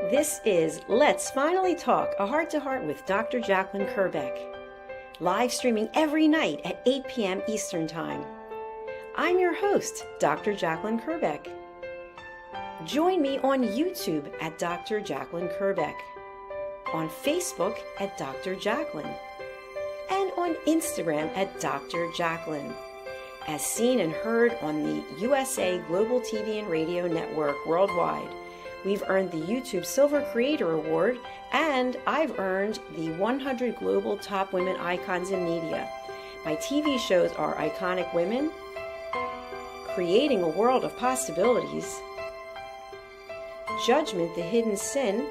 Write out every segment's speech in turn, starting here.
This is Let's Finally Talk, a heart-to-heart with Dr. Jacalyn Kerbeck, live streaming every night at 8 p.m. Eastern Time. I'm your host, Dr. Jacalyn Kerbeck. Join me on YouTube at Dr. Jacalyn Kerbeck, on Facebook at Dr. Jacalyn, and on Instagram at Dr. Jacalyn, as seen and heard on the USA Global TV and Radio Network worldwide. We've earned the YouTube Silver Creator Award, and I've earned the 100 Global Top Women Icons in Media. My TV shows are Iconic Women, Creating a World of Possibilities, Judgment, the Hidden Sin,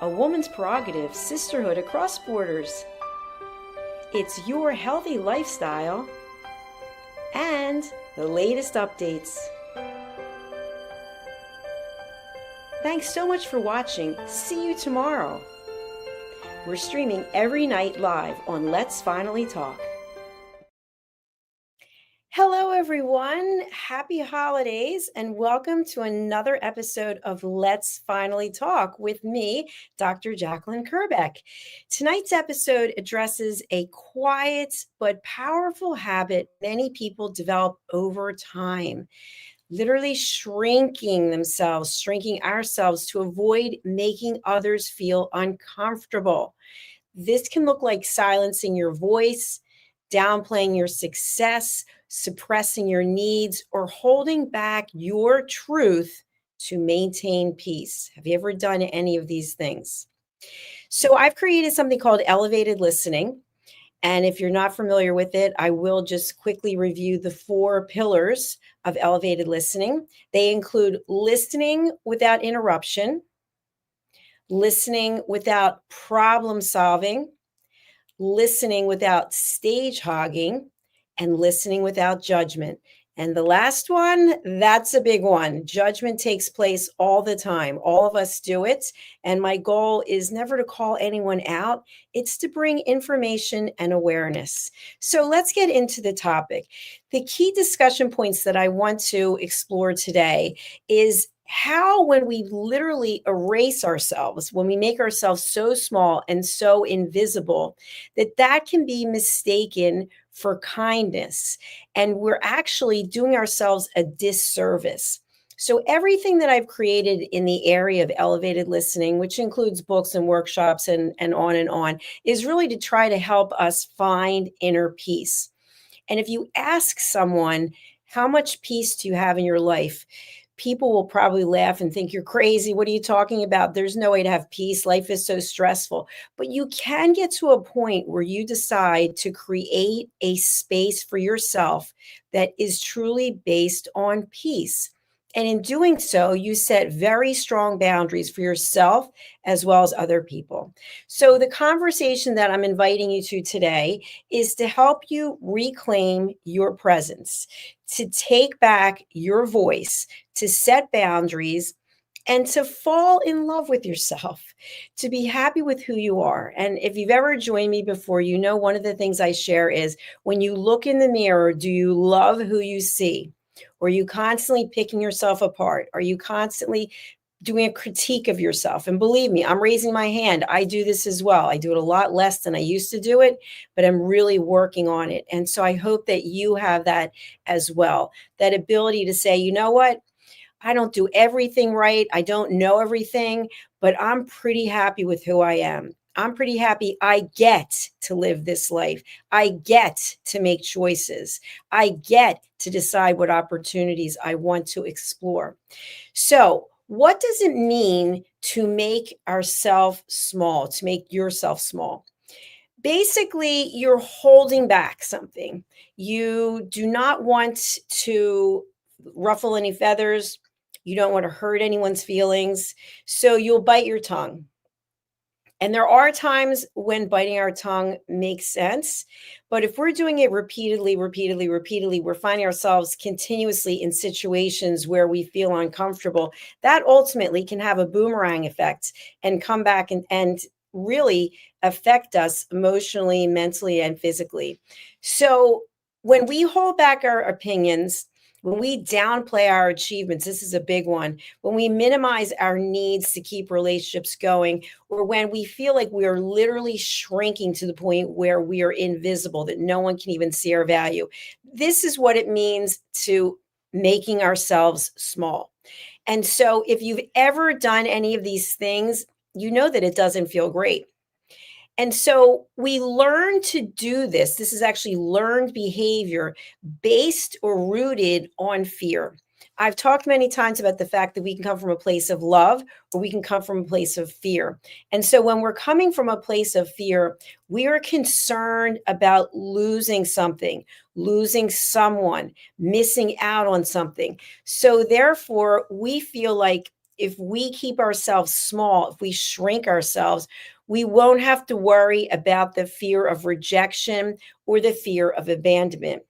A Woman's Prerogative, Sisterhood Across Borders, It's Your Healthy Lifestyle, and the latest updates. Thanks so much for watching. See you tomorrow. We're streaming every night live on Let's Finally Talk. Hello, everyone. Happy holidays and welcome to another episode of Let's Finally Talk with me, Dr. Jacalyn Kerbeck. Tonight's episode addresses a quiet but powerful habit many people develop over time. Literally shrinking ourselves to avoid making others feel uncomfortable. This can look like silencing your voice, downplaying your success, suppressing your needs, or holding back your truth to maintain peace. Have you ever done any of these things? So I've created something called elevated listening. And if you're not familiar with it, I will just quickly review the 4 pillars of elevated listening. They include listening without interruption, listening without problem solving, listening without stage hogging, and listening without judgment. And the last one, that's a big one. Judgment takes place all the time. All of us do it. And my goal is never to call anyone out. It's to bring information and awareness. So let's get into the topic. The key discussion points that I want to explore today is how, when we literally erase ourselves, when we make ourselves so small and so invisible, that can be mistaken for kindness. And we're actually doing ourselves a disservice. So everything that I've created in the area of elevated listening, which includes books and workshops and on, is really to try to help us find inner peace. And if you ask someone, how much peace do you have in your life? People will probably laugh and think you're crazy. What are you talking about? There's no way to have peace. Life is so stressful. But you can get to a point where you decide to create a space for yourself that is truly based on peace. And in doing so, you set very strong boundaries for yourself as well as other people. So the conversation that I'm inviting you to today is to help you reclaim your presence, to take back your voice, to set boundaries, and to fall in love with yourself, to be happy with who you are. And if you've ever joined me before, you know one of the things I share is when you look in the mirror, do you love who you see? Or are you constantly picking yourself apart? Are you constantly doing a critique of yourself? And believe me, I'm raising my hand. I do this as well. I do it a lot less than I used to do it, but I'm really working on it. And so I hope that you have that as well, that ability to say, you know what? I don't do everything right. I don't know everything, but I'm pretty happy with who I am. I'm pretty happy I get to live this life. I get to make choices. I get to decide what opportunities I want to explore. So, what does it mean to make ourselves small, to make yourself small? Basically, you're holding back something. You do not want to ruffle any feathers. You don't want to hurt anyone's feelings. So you'll bite your tongue. And there are times when biting our tongue makes sense. But if we're doing it repeatedly, we're finding ourselves continuously in situations where we feel uncomfortable. That ultimately can have a boomerang effect and come back and really affect us emotionally, mentally, and physically. So when we hold back our opinions, when we downplay our achievements, this is a big one, when we minimize our needs to keep relationships going, or when we feel like we are literally shrinking to the point where we are invisible, that no one can even see our value. This is what it means to making ourselves small. And so if you've ever done any of these things, you know that it doesn't feel great. And so we learn to do this. This is actually learned behavior based or rooted on fear. I've talked many times about the fact that we can come from a place of love or we can come from a place of fear. And so when we're coming from a place of fear, we are concerned about losing something, losing someone, missing out on something. So therefore, we feel like if we keep ourselves small, if we shrink ourselves, we won't have to worry about the fear of rejection or the fear of abandonment.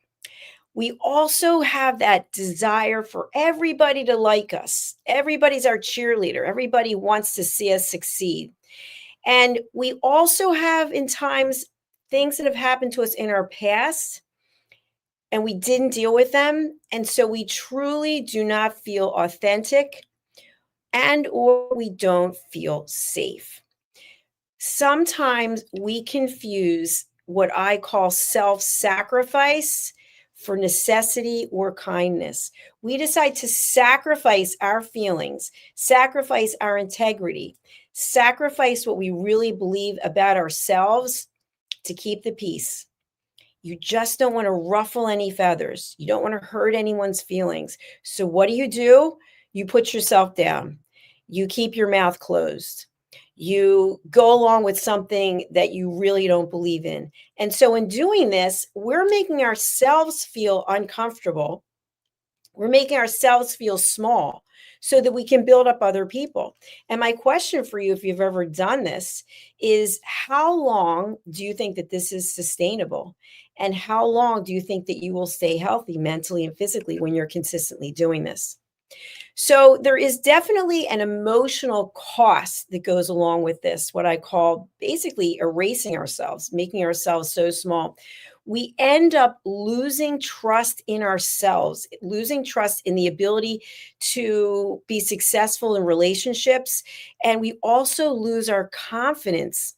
We also have that desire for everybody to like us. Everybody's our cheerleader. Everybody wants to see us succeed. And we also have, in times, things that have happened to us in our past and we didn't deal with them. And so we truly do not feel authentic and or we don't feel safe. Sometimes we confuse what I call self-sacrifice for necessity or kindness. We decide to sacrifice our feelings, sacrifice our integrity, sacrifice what we really believe about ourselves to keep the peace. You just don't want to ruffle any feathers. You don't want to hurt anyone's feelings. So what do? You put yourself down. You keep your mouth closed. You go along with something that you really don't believe in. And so in doing this, we're making ourselves feel uncomfortable. We're making ourselves feel small so that we can build up other people. And my question for you, if you've ever done this, is how long do you think that this is sustainable? And how long do you think that you will stay healthy mentally and physically when you're consistently doing this? So there is definitely an emotional cost that goes along with this, what I call basically erasing ourselves, making ourselves so small. We end up losing trust in ourselves, losing trust in the ability to be successful in relationships. And we also lose our confidence.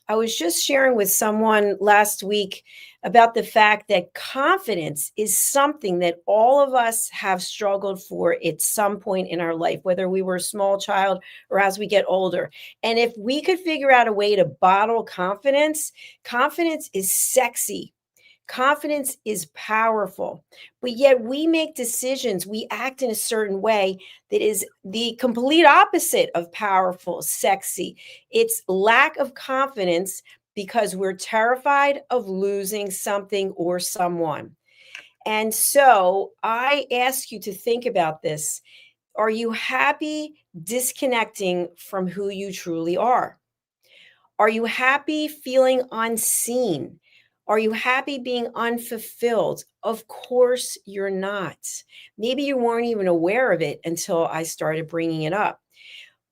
I was just sharing with someone last week about the fact that confidence is something that all of us have struggled for at some point in our life, whether we were a small child or as we get older. And if we could figure out a way to bottle confidence, confidence is sexy. Confidence is powerful, but yet we make decisions, we act in a certain way that is the complete opposite of powerful, sexy. It's lack of confidence because we're terrified of losing something or someone. And so I ask you to think about this. Are you happy disconnecting from who you truly are? Are you happy feeling unseen? Are you happy being unfulfilled? Of course, you're not. Maybe you weren't even aware of it until I started bringing it up.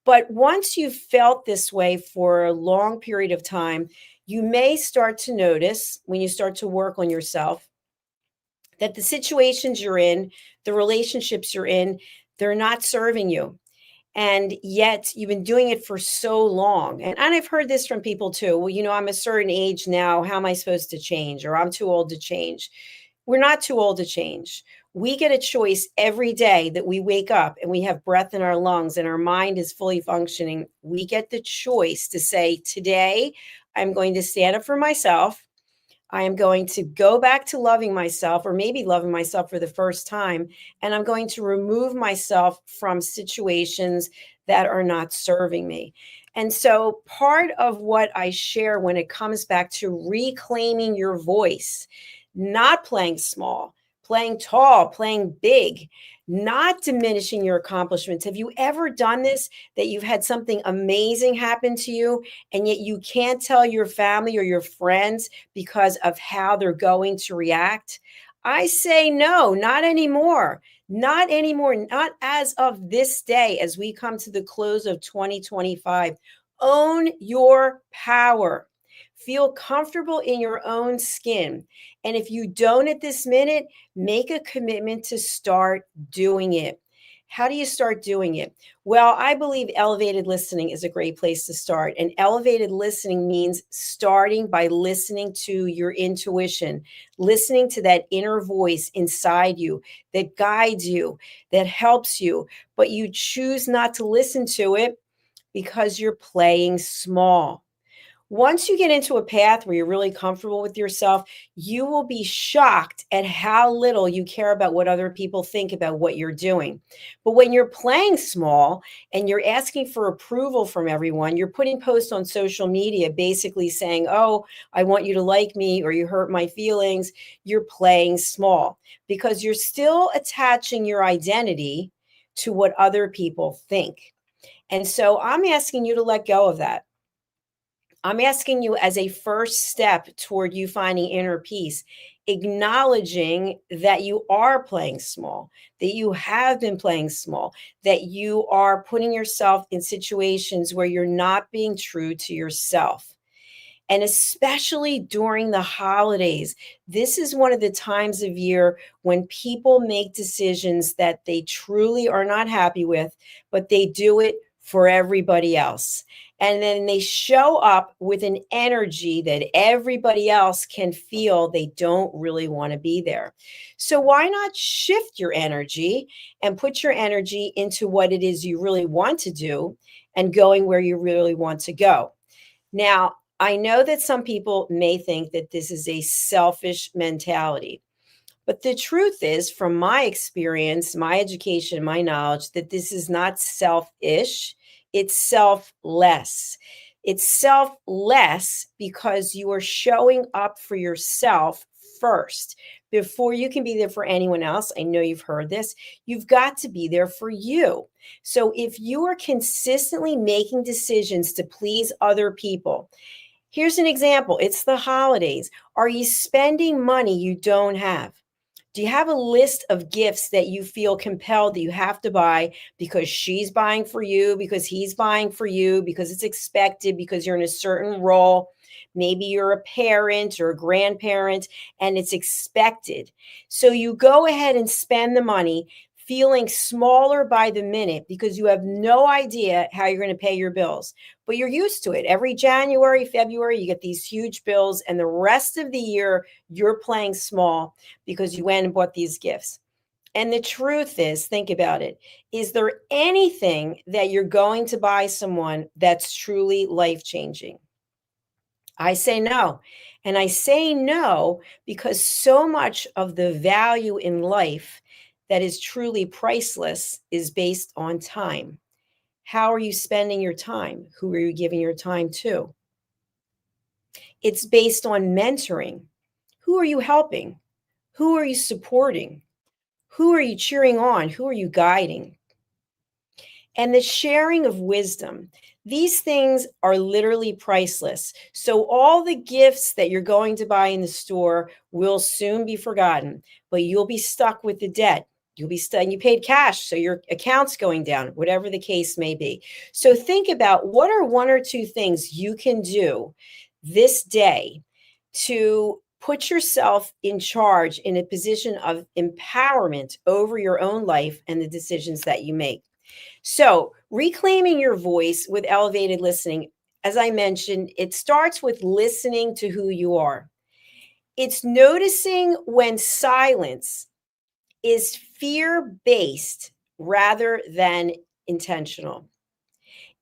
But once you've felt this way for a long period of time, you may start to notice when you start to work on yourself that the situations you're in, the relationships you're in, they're not serving you. And yet you've been doing it for so long. And I've heard this from people too. Well, I'm a certain age now. How am I supposed to change? Or I'm too old to change. We're not too old to change. We get a choice every day that we wake up and we have breath in our lungs and our mind is fully functioning. We get the choice to say, today, I'm going to stand up for myself. I am going to go back to loving myself, or maybe loving myself for the first time. And I'm going to remove myself from situations that are not serving me. And so part of what I share when it comes back to reclaiming your voice, not playing small, playing tall, playing big, not diminishing your accomplishments. Have you ever done this, that you've had something amazing happen to you and yet you can't tell your family or your friends because of how they're going to react? I say no, not anymore. Not anymore. Not as of this day, as we come to the close of 2025. Own your power. Feel comfortable in your own skin. And if you don't at this minute, make a commitment to start doing it. How do you start doing it? Well, I believe elevated listening is a great place to start. And elevated listening means starting by listening to your intuition, listening to that inner voice inside you that guides you, that helps you, but you choose not to listen to it because you're playing small. Once you get into a path where you're really comfortable with yourself, you will be shocked at how little you care about what other people think about what you're doing. But when you're playing small and you're asking for approval from everyone, you're putting posts on social media basically saying, "Oh, I want you to like me," or "You hurt my feelings." You're playing small because you're still attaching your identity to what other people think. And so I'm asking you to let go of that. I'm asking you as a first step toward you finding inner peace, acknowledging that you are playing small, that you have been playing small, that you are putting yourself in situations where you're not being true to yourself. And especially during the holidays, this is one of the times of year when people make decisions that they truly are not happy with, but they do it for everybody else. And then they show up with an energy that everybody else can feel they don't really want to be there. So, why not shift your energy and put your energy into what it is you really want to do and going where you really want to go? Now, I know that some people may think that this is a selfish mentality, but the truth is, from my experience, my education, my knowledge, that this is not selfish, it's selfless. It's selfless because you are showing up for yourself first. Before you can be there for anyone else, I know you've heard this, you've got to be there for you. So if you are consistently making decisions to please other people, here's an example. It's the holidays. Are you spending money you don't have? Do you have a list of gifts that you feel compelled that you have to buy because she's buying for you, because he's buying for you, because it's expected, because you're in a certain role? Maybe you're a parent or a grandparent and it's expected. So you go ahead and spend the money feeling smaller by the minute because you have no idea how you're going to pay your bills. But you're used to it. Every January, February, you get these huge bills, and the rest of the year, you're playing small because you went and bought these gifts. And the truth is, think about it. Is there anything that you're going to buy someone that's truly life changing? I say no. And I say no because so much of the value in life that is truly priceless is based on time. How are you spending your time? Who are you giving your time to? It's based on mentoring. Who are you helping? Who are you supporting? Who are you cheering on? Who are you guiding? And the sharing of wisdom. These things are literally priceless. So, all the gifts that you're going to buy in the store will soon be forgotten, but you'll be stuck with the debt. You'll be stuck, and you paid cash, so your account's going down, whatever the case may be. So, think about what are one or two things you can do this day to put yourself in charge in a position of empowerment over your own life and the decisions that you make. So, reclaiming your voice with elevated listening, as I mentioned, it starts with listening to who you are. It's noticing when silence is fear based rather than intentional.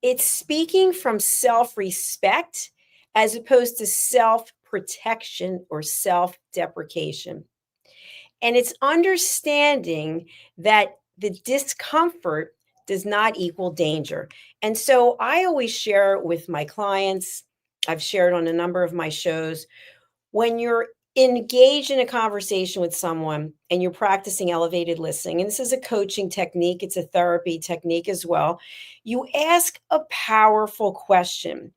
It's speaking from self respect as opposed to self protection or self deprecation. And it's understanding that the discomfort does not equal danger. And so I always share with my clients, I've shared on a number of my shows, when you're engaged in a conversation with someone and you're practicing elevated listening, and this is a coaching technique, it's a therapy technique as well, you ask a powerful question.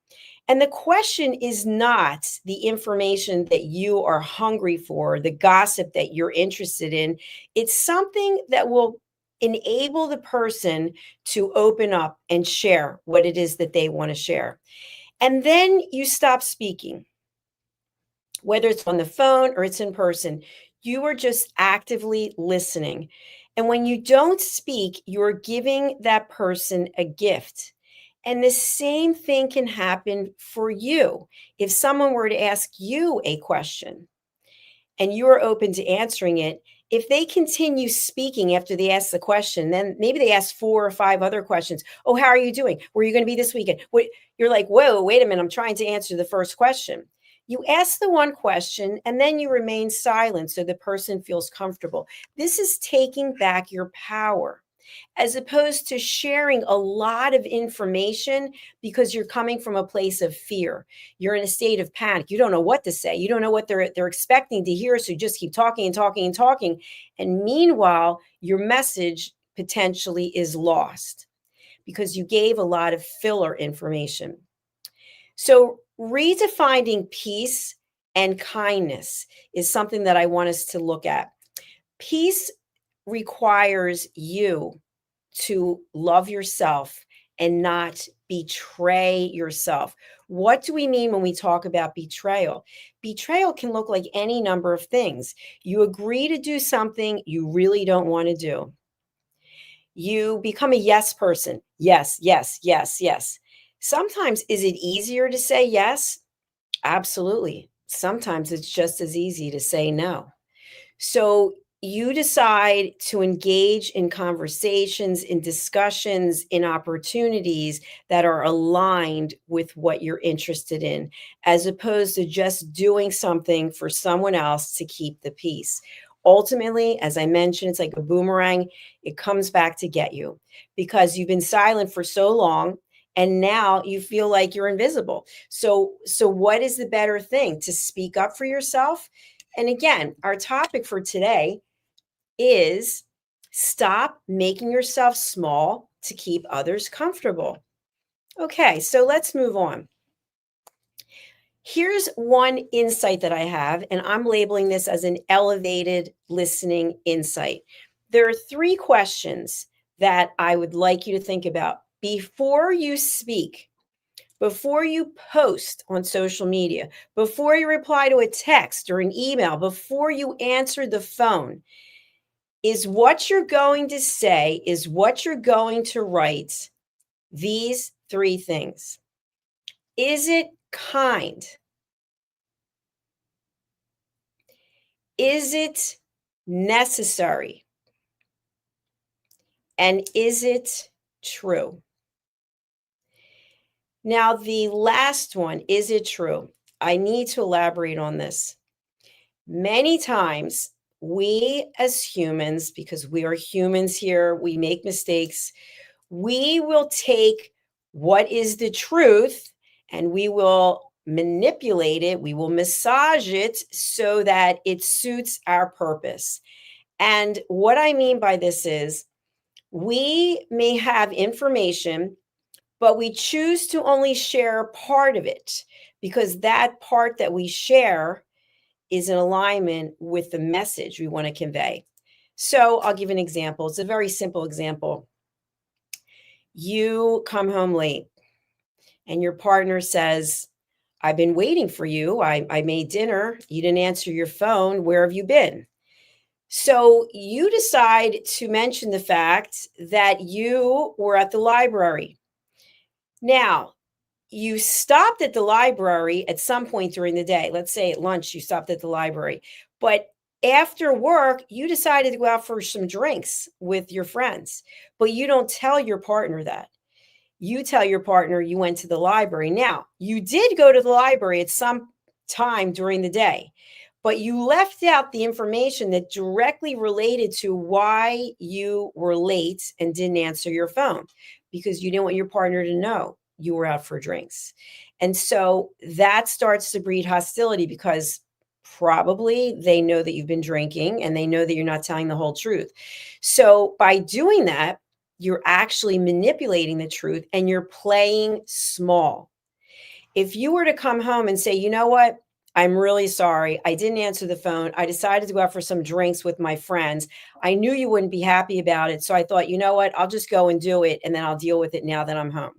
And the question is not the information that you are hungry for, the gossip that you're interested in. It's something that will enable the person to open up and share what it is that they want to share. And then you stop speaking, whether it's on the phone or it's in person. You are just actively listening. And when you don't speak, you're giving that person a gift. And the same thing can happen for you. If someone were to ask you a question, and you're open to answering it, if they continue speaking after they ask the question, then maybe they ask 4 or 5 other questions. Oh, how are you doing? Where are you going to be this weekend? You're like, whoa, wait a minute. I'm trying to answer the first question. You ask the one question and then you remain silent so the person feels comfortable. This is taking back your power, as opposed to sharing a lot of information because you're coming from a place of fear. You're in a state of panic. You don't know what to say. You don't know what they're expecting to hear, so you just keep talking and talking and talking. And meanwhile, your message potentially is lost because you gave a lot of filler information. So, redefining peace and kindness is something that I want us to look at. Peace requires you to love yourself and not betray yourself. What do we mean when we talk about betrayal? Betrayal can look like any number of things. You agree to do something you really don't want to do. You become a yes person. Yes, yes, yes, yes. Sometimes is it easier to say yes? Absolutely. Sometimes it's just as easy to say no. So you decide to engage in conversations, in discussions, in opportunities that are aligned with what you're interested in, as opposed to just doing something for someone else to keep the peace. Ultimately, as I mentioned, it's like a boomerang. It comes back to get you because you've been silent for so long and now you feel like you're invisible. So what is the better thing? To speak up for yourself? And again, our topic for today is stop making yourself small to keep others comfortable. Okay, so let's move on. Here's one insight that I have, and I'm labeling this as an elevated listening insight. There are 3 questions that I would like you to think about before you speak. Before you post on social media, before you reply to a text or an email, before you answer the phone, is what you're going to say, is what you're going to write, these 3 things. Is it kind? Is it necessary? And is it true? Now, the last one, is it true? I need to elaborate on this. Many times, we as humans, because we are humans here, we make mistakes, we will take what is the truth and we will manipulate it, we will massage it so that it suits our purpose. And what I mean by this is we may have information, but we choose to only share part of it because that part that we share is in alignment with the message we want to convey. So I'll give an example. It's a very simple example. You come home late and your partner says, I've been waiting for you. I made dinner. You didn't answer your phone. Where have you been? So you decide to mention the fact that you were at the library. Now, you stopped at the library at some point during the day. Let's say at lunch, you stopped at the library. But after work, you decided to go out for some drinks with your friends, but you don't tell your partner that. You tell your partner you went to the library. Now, you did go to the library at some time during the day, but you left out the information that directly related to why you were late and didn't answer your phone because you didn't want your partner to know you were out for drinks. And so that starts to breed hostility because probably they know that you've been drinking and they know that you're not telling the whole truth. So by doing that, you're actually manipulating the truth and you're playing small. If you were to come home and say, you know what? I'm really sorry. I didn't answer the phone. I decided to go out for some drinks with my friends. I knew you wouldn't be happy about it. So I thought, you know what? I'll just go and do it and then I'll deal with it now that I'm home.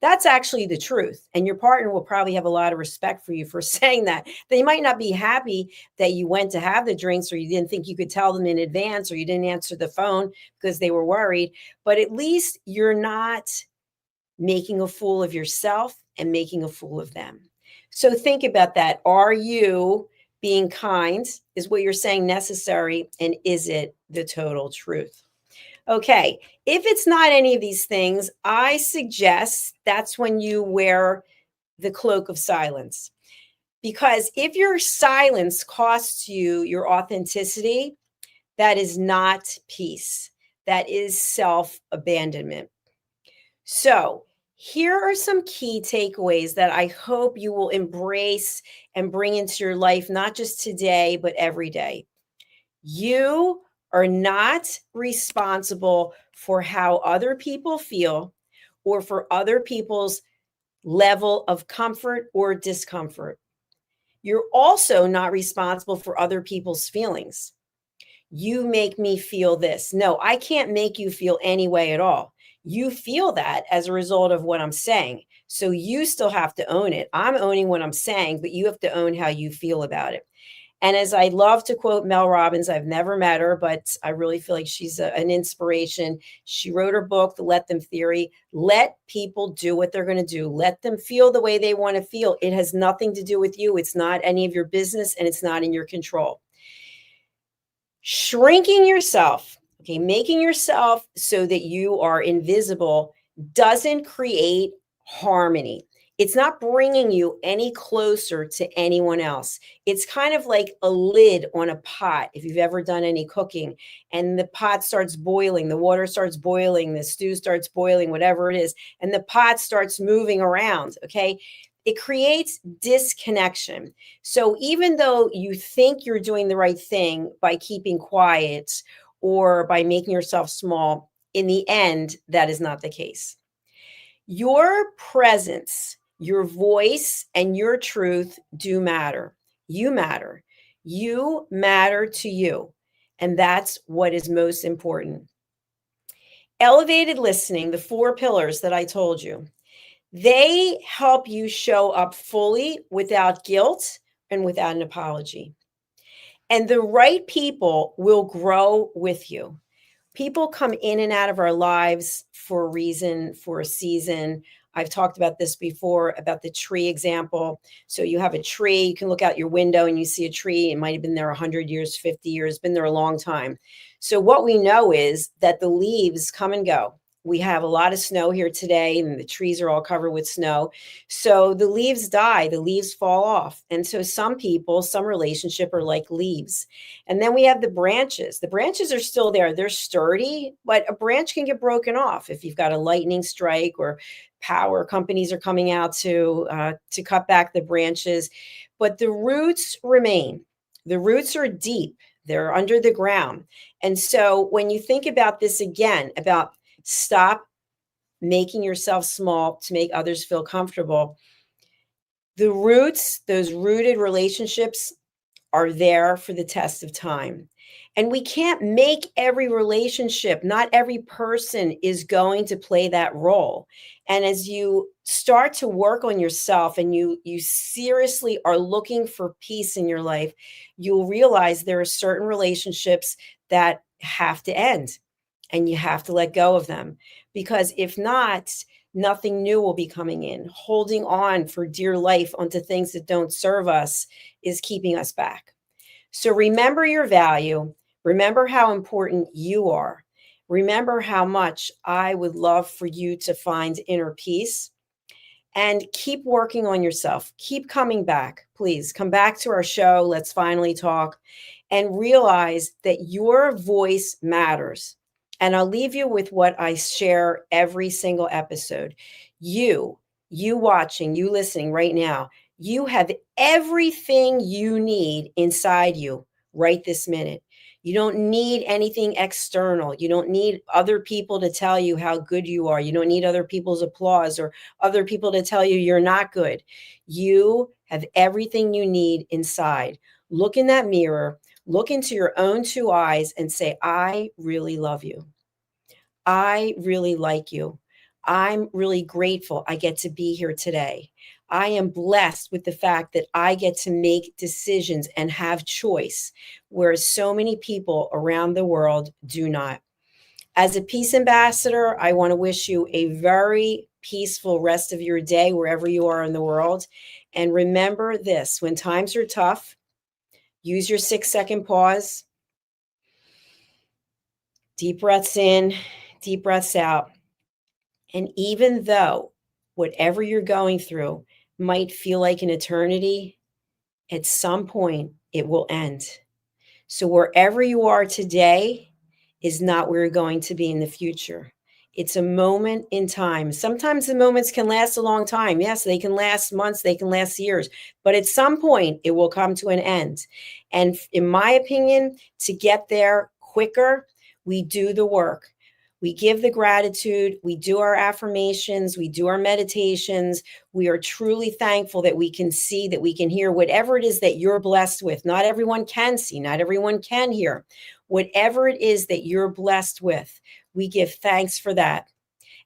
That's actually the truth. And your partner will probably have a lot of respect for you for saying that. They might not be happy that you went to have the drinks, or you didn't think you could tell them in advance, or you didn't answer the phone because they were worried. But at least you're not making a fool of yourself and making a fool of them. So think about that. Are you being kind? Is what you're saying necessary? And is it the total truth? Okay, if it's not any of these things, I suggest that's when you wear the cloak of silence. Because if your silence costs you your authenticity, that is not peace. That is self abandonment. So, here are some key takeaways that I hope you will embrace and bring into your life, not just today, but every day. You are not responsible for how other people feel or for other people's level of comfort or discomfort. You're also not responsible for other people's feelings. You make me feel this. No, I can't make you feel any way at all. You feel that as a result of what I'm saying. So you still have to own it. I'm owning what I'm saying, but you have to own how you feel about it. And as I love to quote Mel Robbins, I've never met her, but I really feel like she's an inspiration. She wrote her book, The Let Them Theory. Let people do what they're going to do. Let them feel the way they want to feel. It has nothing to do with you. It's not any of your business, and it's not in your control. Shrinking yourself, okay, making yourself so that you are invisible doesn't create harmony. It's not bringing you any closer to anyone else. It's kind of like a lid on a pot. If you've ever done any cooking and the pot starts boiling, the water starts boiling, the stew starts boiling, whatever it is, and the pot starts moving around, okay? It creates disconnection. So even though you think you're doing the right thing by keeping quiet or by making yourself small, in the end, that is not the case. Your presence, your voice, and your truth do matter. You matter. You matter to you. And that's what is most important. Elevated listening, the 4 pillars that I told you, they help you show up fully without guilt and without an apology. And the right people will grow with you. People come in and out of our lives for a reason, for a season. I've talked about this before, about the tree example. So you have a tree, you can look out your window and you see a tree. It might have been there 100 years, 50 years, been there a long time. So what we know is that the leaves come and go. We have a lot of snow here today, and the trees are all covered with snow. So the leaves die, the leaves fall off. And so some people, some relationship are like leaves. And then we have the branches. The branches are still there. They're sturdy, but a branch can get broken off if you've got a lightning strike, or power companies are coming out to cut back the branches. But the roots remain. The roots are deep. They're under the ground. And so when you think about this again, about stop making yourself small to make others feel comfortable, the roots, those rooted relationships, are there for the test of time. And we can't make every relationship, not every person is going to play that role. And as you start to work on yourself and you seriously are looking for peace in your life, you'll realize there are certain relationships that have to end, and you have to let go of them, because if not, nothing new will be coming in. Holding on for dear life onto things that don't serve us is keeping us back. So remember your value. Remember how important you are. Remember how much I would love for you to find inner peace, and keep working on yourself. Keep coming back. Please come back to our show. Let's finally talk, and realize that your voice matters. And I'll leave you with what I share every single episode. You watching, you listening right now, you have everything you need inside you right this minute. You don't need anything external. You don't need other people to tell you how good you are. You don't need other people's applause or other people to tell you you're not good. You have everything you need inside. Look in that mirror, look into your own 2 eyes and say, I really love you. I really like you. I'm really grateful I get to be here today. I am blessed with the fact that I get to make decisions and have choice, whereas so many people around the world do not. As a peace ambassador, I want to wish you a very peaceful rest of your day, wherever you are in the world. And remember this, when times are tough, use your 6-second pause, deep breaths in, deep breaths out. And even though whatever you're going through might feel like an eternity, at some point it will end. So wherever you are today is not where you're going to be in the future. It's a moment in time. Sometimes the moments can last a long time. Yes, they can last months, they can last years, but at some point it will come to an end. And in my opinion, to get there quicker, we do the work. We give the gratitude, we do our affirmations, we do our meditations. We are truly thankful that we can see, that we can hear whatever it is that you're blessed with. Not everyone can see, not everyone can hear. Whatever it is that you're blessed with, we give thanks for that.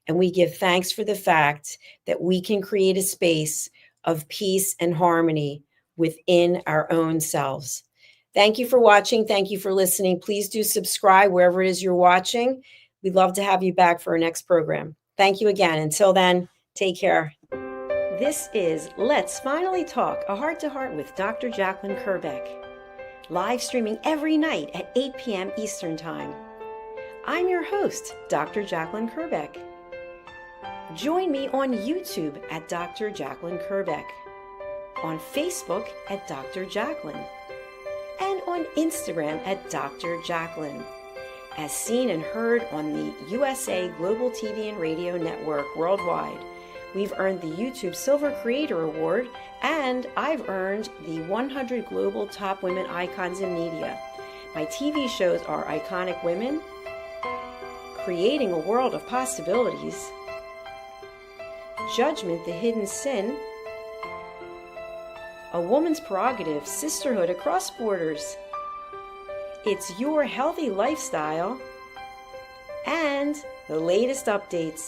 And we give thanks for the fact that we can create a space of peace and harmony within our own selves. Thank you for watching. Thank you for listening. Please do subscribe wherever it is you're watching. We'd love to have you back for our next program. Thank you again. Until then, take care. This is Let's Finally Talk, a heart-to-heart with Dr. Jacalyn Kerbeck, live streaming every night at 8 p.m. Eastern Time. I'm your host, Dr. Jacalyn Kerbeck. Join me on YouTube at Dr. Jacalyn Kerbeck, on Facebook at Dr. Jacalyn, and on Instagram at Dr. Jacalyn, as seen and heard on the USA Global TV and Radio Network worldwide. We've earned the YouTube Silver Creator Award, and I've earned the 100 Global Top Women Icons in Media. My TV shows are Iconic Women, Creating a World of Possibilities, Judgment, the Hidden Sin, A Woman's Prerogative, Sisterhood Across Borders, It's Your Healthy Lifestyle, and the latest updates.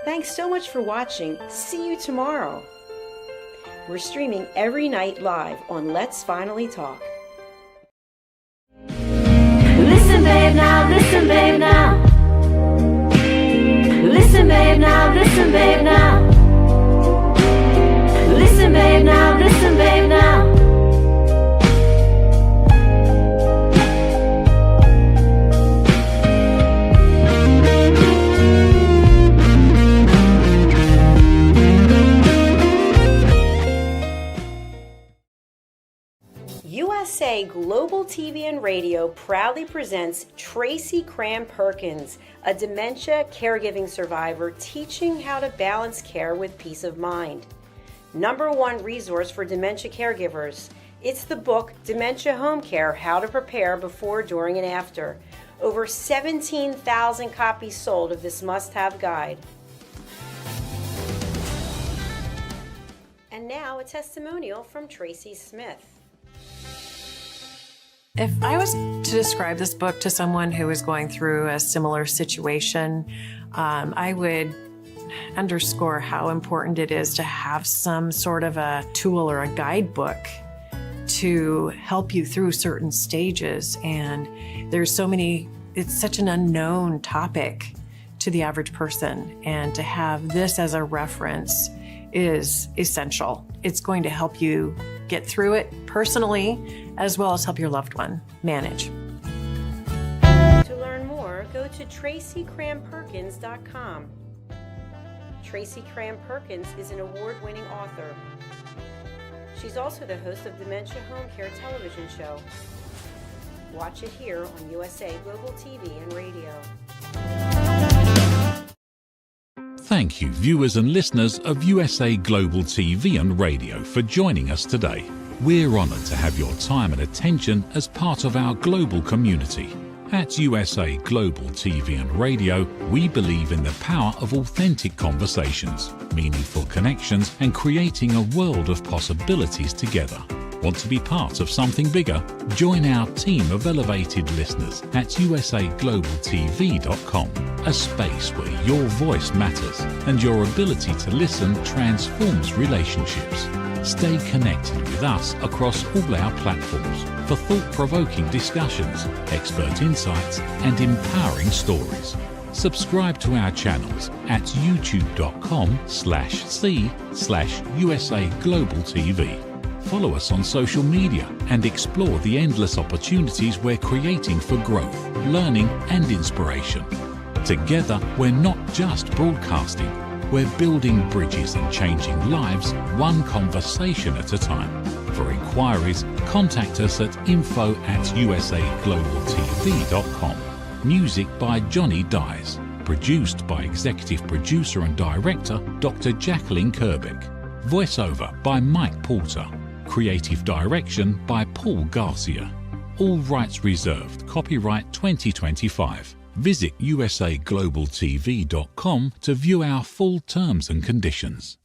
Thanks so much for watching. See you tomorrow. We're streaming every night live on Let's Finally Talk. Listen, babe, now, listen, babe, now. Listen, babe, now, listen, babe, now. Listen, babe, now, listen, babe, now. USA Global TV and Radio proudly presents Tracy Cram Perkins, a dementia caregiving survivor teaching how to balance care with peace of mind. #1 resource for dementia caregivers. It's the book Dementia Home Care: How to Prepare Before, During, and After. Over 17,000 copies sold of this must-have guide. And now a testimonial from Tracy Smith. If I was to describe this book to someone who is going through a similar situation, I would underscore how important it is to have some sort of a tool or a guidebook to help you through certain stages. And there's so many, it's such an unknown topic to the average person. And to have this as a reference is essential. It's going to help you get through it personally, as well as help your loved one manage. To learn more, go to tracycramperkins.com. Tracy Cram Perkins is an award-winning author. She's also the host of Dementia Home Care television show. Watch it here on USA Global TV and Radio. Thank you, viewers and listeners of USA Global TV and Radio, for joining us today. We're honoured to have your time and attention as part of our global community. At USA Global TV and Radio, we believe in the power of authentic conversations, meaningful connections, and creating a world of possibilities together. Want to be part of something bigger? Join our team of elevated listeners at usaglobaltv.com, a space where your voice matters and your ability to listen transforms relationships. Stay connected with us across all our platforms for thought-provoking discussions, expert insights, and empowering stories. Subscribe to our channels at youtube.com/c/USAGlobalTV. Follow us on social media and explore the endless opportunities we're creating for growth, learning, and inspiration. Together, we're not just broadcasting, we're building bridges and changing lives one conversation at a time. For inquiries, contact us at info@usaglobaltv.com. Music by Johnny Dies. Produced by Executive Producer and Director Dr. Jacalyn Kerbeck. Voiceover by Mike Porter. Creative Direction by Paul Garcia. All rights reserved. Copyright 2025. Visit usaglobaltv.com to view our full terms and conditions.